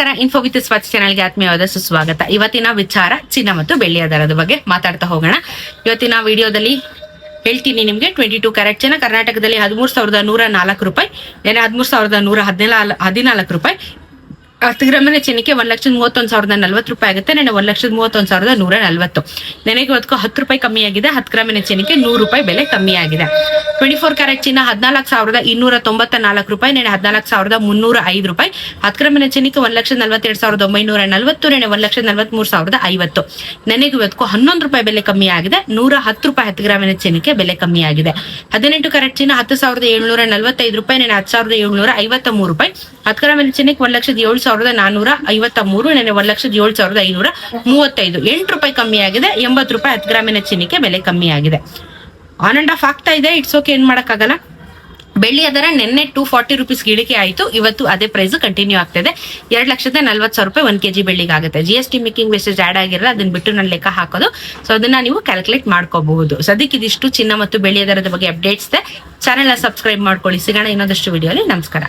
ನಮಸ್ಕಾರ, info with Swati ಚಾನಲ್ಗೆ ಆತ್ಮೀಯವಾದ ಸುಸ್ವಾಗತ. ಇವತ್ತಿನ ವಿಚಾರ ಚಿನ್ನ ಮತ್ತು ಬೆಳ್ಳಿಯ ದರದ ಬಗ್ಗೆ ಮಾತಾಡ್ತಾ ಹೋಗೋಣ. ಇವತ್ತಿನ ವಿಡಿಯೋದಲ್ಲಿ ಹೇಳ್ತೀನಿ ನಿಮ್ಗೆ 22 ಕ್ಯಾರೆಟ್ ಚಿನ್ನ ಕರ್ನಾಟಕದಲ್ಲಿ 13,104 ರೂಪಾಯಿ, 13,114 ರೂಪಾಯಿ. 10 ಗ್ರಾಮಿನ ಚಿನ್ನಕ್ಕೆ 1,31,040 ರೂಪಾಯಿ ಆಗುತ್ತೆ. ನೆನೆ 1,31,140. ನೆನೆಗೆ ಇವತ್ತು 10 ರೂಪಾಯಿ ಕಮ್ಮಿ ಆಗಿದೆ. 10 ಗ್ರಾಮಿನ ಚಿನ್ನಕ್ಕೆ 100 ರೂಪಾಯಿ ಬೆಲೆ ಕಮ್ಮಿ ಆಗಿದೆ. 24 ಕ್ಯಾರೆಟ್ ಚಿನ್ನ 14,294 ರೂಪಾಯಿ, ನೆನೆ 14,305 ರೂಪಾಯಿ. 10 ಗ್ರಾಮಿನ ಚಿನ್ನಕ್ಕೆ 1,42,940, ನೆನೆ 1,43,050. ನೆನೆಗೆ ಇವತ್ತು 11 ರೂಪಾಯಿ ಬೆಲೆ ಕಮ್ಮಿ ಆಗಿದೆ. 110 ರೂಪಾಯಿ 10 ಗ್ರಾಮಿನ ಚಿನ್ನಕ್ಕೆ ಬೆಲೆ ಕಮ್ಮಿ ಆಗಿದೆ. 18 ಕ್ಯಾರೆಟ್ ಚಿನ್ನ 10,745 ರೂಪಾಯಿ, ನೆನೆ 10,753 ರೂಪಾಯಿ. 10 ಗ್ರಾಮಿನ ಚಿನ್ನಕ್ಕೆ 1,07,453, ನೆನೆ 1,07,535. 8 ರೂಪಾಯಿ ಕಮ್ಮಿ ಆಗಿದೆ. 80 ರೂಪಾಯಿ 10 ಗ್ರಾಮಿನ ಚಿನ್ನಕ್ಕೆ ಬೆಲೆ ಕಮ್ಮಿ ಆಗಿದೆ. ಆನ್ ಅಂಡ್ ಆಫ್ ಆಗ್ತಾ ಇದೆ. ಇಟ್ಸ್ ಓಕೆ, ಏನ್ ಮಾಡಕ್ಕಾಗಲ್ಲ. ಬೆಳ್ಳಿಯ ದರ ನಿನ್ನೆ 240 ರೂಪೀಸ್ ಇಳಿಕೆ ಆಯಿತು. ಇವತ್ತು ಅದೇ ಪ್ರೈಸ್ ಕಂಟಿನ್ಯೂ ಆಗ್ತಿದೆ. 2,40,000 ರೂಪಾಯಿ 1 kg ಬೆಳ್ಳಿಗೆ ಆಗುತ್ತೆ. GST ಮೇಕಿಂಗ್ ಮೆಸೇಜ್ ಆಡ್ ಆಗಿರಲ್ಲ, ಅದನ್ನ ಬಿಟ್ಟು ನಾನು ಲೆಕ್ಕ ಹಾಕೋದು. ಸೊ ಅದನ್ನ ನೀವು ಕ್ಯಾಲ್ಕುಲೇಟ್ ಮಾಡ್ಕೋಬಹುದು. ಸದ್ಯಕ್ಕೆ ಇದಿಷ್ಟು ಚಿನ್ನ ಮತ್ತು ಬೆಳ್ಳಿಯ ದರದ ಬಗ್ಗೆ ಅಪ್ಡೇಟ್ಸ್ ಇದೆ. ಚಾನೆಲ್ ಸಬ್ಸ್ಕ್ರೈಬ್ ಮಾಡ್ಕೊಳ್ಳಿ. ಸಿಗೋಣ ಇನ್ನೊಂದಷ್ಟು ವಿಡಿಯೋಲಿ. ನಮಸ್ಕಾರ.